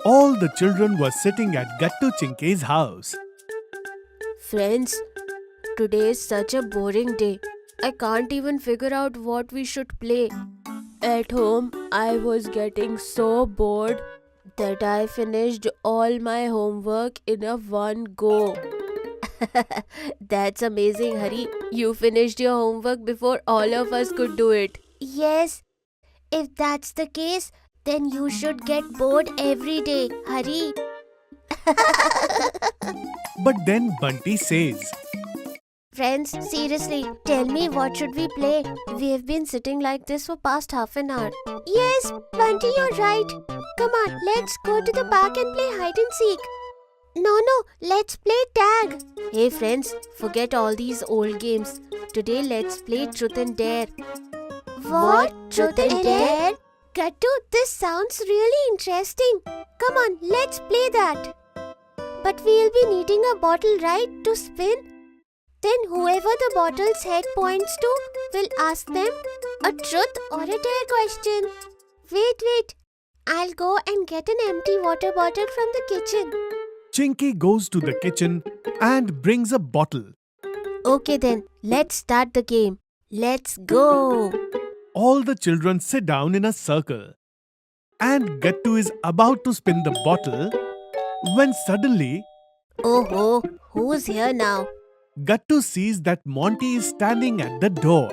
All the children were sitting at Gattu Chinke's house. Friends, today is such a boring day. I can't even figure out what we should play. At home, I was getting so bored that I finished all my homework in a one go. That's amazing, Hari. You finished your homework before all of us could do it. Yes, if that's the case, then you should get bored every day, Hari. But then Bunty says, Friends, seriously, tell me what should we play? We have been sitting like this for past half an hour. Yes, Bunty, you're right. Come on, let's go to the park and play hide and seek. No, let's play tag. Hey friends, forget all these old games. Today let's play truth and dare. What? Truth and dare? Gattu, this sounds really interesting. Come on, let's play that. But we'll be needing a bottle, right, to spin? Then whoever the bottle's head points to will ask them a truth or a dare question. Wait. I'll go and get an empty water bottle from the kitchen. Chinky goes to the kitchen and brings a bottle. Okay then, let's start the game. Let's go. All the children sit down in a circle. And Gattu is about to spin the bottle when suddenly Oh, who's here now? Gattu sees that Monty is standing at the door.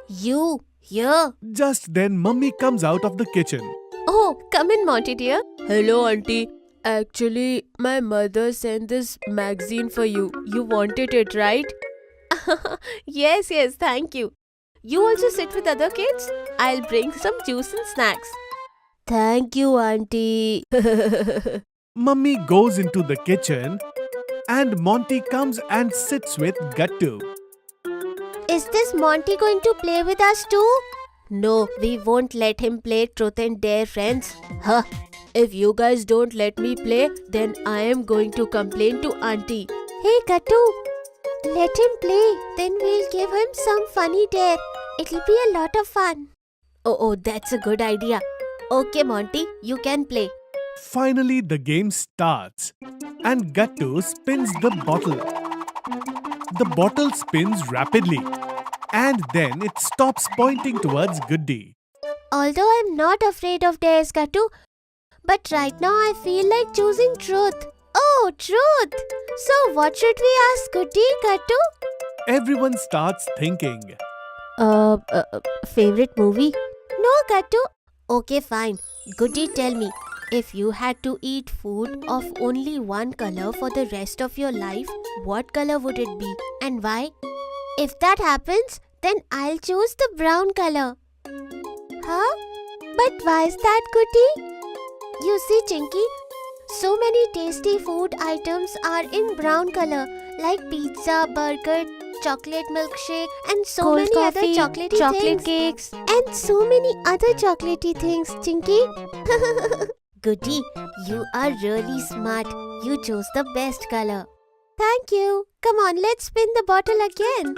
You, here? Just then Mummy comes out of the kitchen. Oh, come in, Monty dear. Hello, Auntie. Actually, my mother sent this magazine for you. You wanted it, right? Yes, thank you. You also sit with other kids? I'll bring some juice and snacks. Thank you, Auntie. Mummy goes into the kitchen and Monty comes and sits with Gattu. Is this Monty going to play with us too? No, we won't let him play truth and dare, friends. Huh? If you guys don't let me play, then I am going to complain to Auntie. Hey, Gattu, let him play. Then we'll give him some funny dare. It'll be a lot of fun. Oh, that's a good idea. Okay, Monty, you can play. Finally, the game starts and Gattu spins the bottle. The bottle spins rapidly and then it stops pointing towards Goody. Although I'm not afraid of dares, Gattu, but right now I feel like choosing truth. Oh, truth! So what should we ask Goody, Gattu? Everyone starts thinking. Favorite movie? No, Gattu. Okay, fine. Goody, tell me. If you had to eat food of only one color for the rest of your life, what color would it be and why? If that happens, then I'll choose the brown color. Huh? But why is that, Goody? You see, Chinky, so many tasty food items are in brown color, like pizza, burger, chocolate milkshake, and so Cold many coffee, other chocolatey chocolate things. cakes. And so many other chocolatey things, Chinky. Goody, you are really smart. You chose the best color. Thank you. Come on, let's spin the bottle again.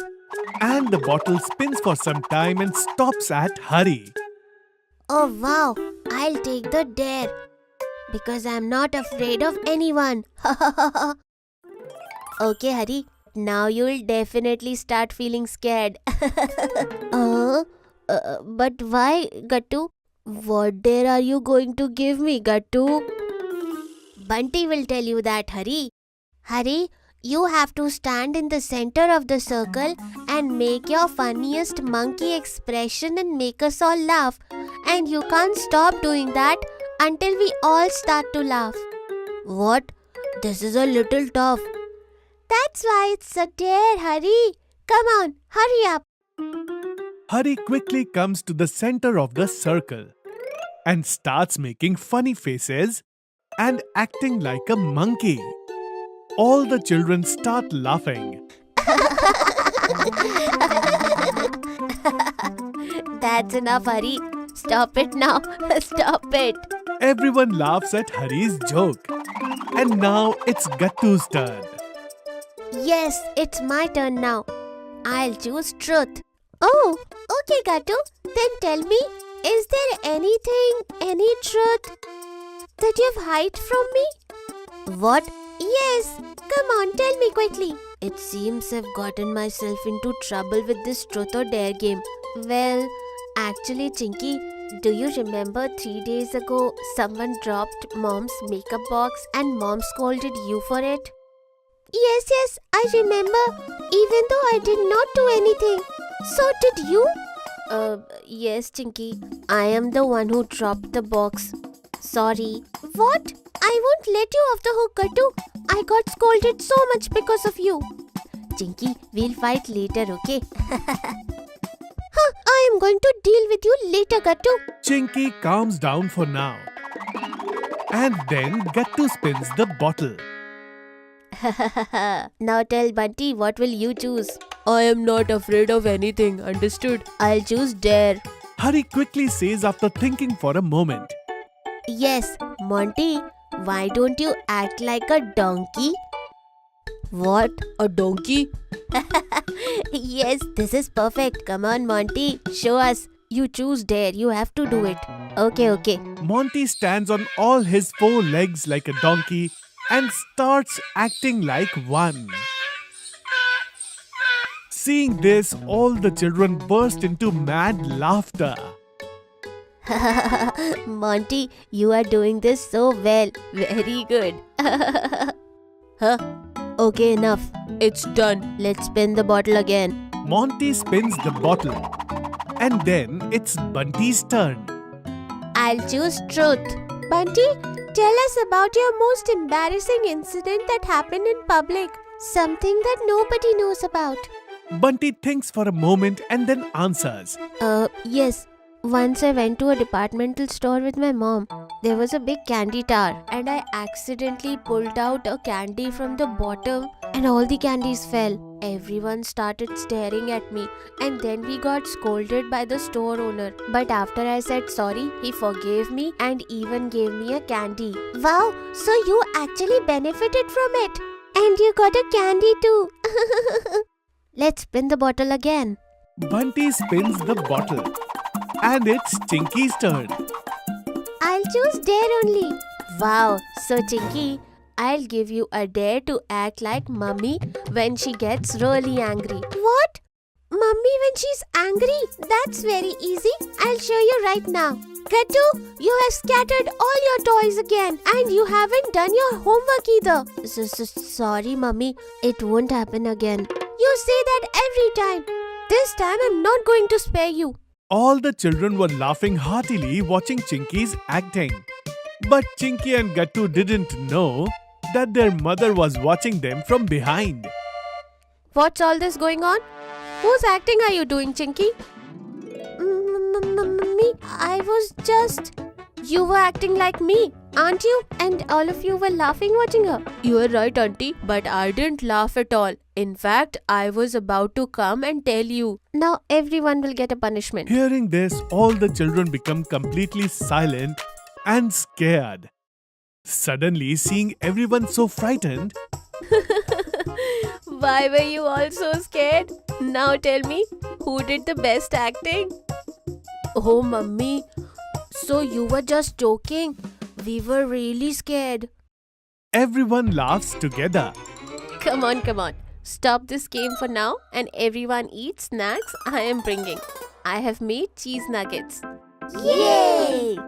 And the bottle spins for some time and stops at Hari. Oh wow, I'll take the dare. Because I'm not afraid of anyone. Okay, Hari. Now you'll definitely start feeling scared. But why, Gattu? What dare are you going to give me, Gattu? Bunty will tell you that, Hari. Hari, you have to stand in the center of the circle and make your funniest monkey expression and make us all laugh. And you can't stop doing that until we all start to laugh. What? This is a little tough. That's why it's a dare, Hari. Come on, hurry up. Hari quickly comes to the center of the circle and starts making funny faces and acting like a monkey. All the children start laughing. That's enough, Hari. Stop it now. Stop it. Everyone laughs at Hari's joke. And now it's Gattu's turn. Yes, it's my turn now. I'll choose truth. Oh, okay, Gattu. Then tell me, is there anything, any truth that you've hid from me? What? Yes. Come on, tell me quickly. It seems I've gotten myself into trouble with this truth or dare game. Well, actually, Chinky, do you remember 3 days ago someone dropped Mom's makeup box and Mom scolded you for it? Yes, I remember. Even though I did not do anything. So did you? Yes, Chinky. I am the one who dropped the box. Sorry. What? I won't let you off the hook, Gattu. I got scolded so much because of you. Chinky, we'll fight later, okay? I am going to deal with you later, Gattu. Chinky calms down for now. And then Gattu spins the bottle. Now tell Bunty, what will you choose? I am not afraid of anything, understood? I'll choose dare. Hari quickly says after thinking for a moment. Yes, Monty, why don't you act like a donkey? What? A donkey? Yes, this is perfect. Come on, Monty, show us. You choose dare, you have to do it. Okay. Monty stands on all his 4 legs like a donkey and starts acting like one. Seeing this, all the children burst into mad laughter. Monty, you are doing this so well. Very good. Huh? Okay, enough. It's done. Let's spin the bottle again. Monty spins the bottle. And then it's Bunty's turn. I'll choose truth. Bunty, tell us about your most embarrassing incident that happened in public. Something that nobody knows about. Bunty thinks for a moment and then answers. Yes. Once I went to a departmental store with my mom. There was a big candy tower and I accidentally pulled out a candy from the bottom and all the candies fell. Everyone started staring at me and then we got scolded by the store owner. But after I said sorry, he forgave me and even gave me a candy. Wow, so you actually benefited from it. And you got a candy too. Let's spin the bottle again. Bunty spins the bottle. And it's Chinky's turn. I'll choose dare only. Wow, so Chinky, I'll give you a dare to act like Mummy when she gets really angry. What? Mummy when she's angry? That's very easy. I'll show you right now. Gattu, you have scattered all your toys again and you haven't done your homework either. Sorry, Mummy. It won't happen again. You say that every time. This time I'm not going to spare you. All the children were laughing heartily watching Chinky's acting. But Chinky and Gattu didn't know that their mother was watching them from behind. What's all this going on? Whose acting are you doing, Chinky? Me? I was just... You were acting like me, aren't you? And all of you were laughing watching her. You are right, auntie, but I didn't laugh at all. In fact, I was about to come and tell you. Now everyone will get a punishment. Hearing this, all the children become completely silent and scared. Suddenly, seeing everyone so frightened, Why were you all so scared? Now tell me, who did the best acting? Oh, Mummy. So you were just joking? We were really scared. everyone laughs together. Come on. Stop this game for now and everyone eat snacks I am bringing. I have made cheese nuggets. Yay!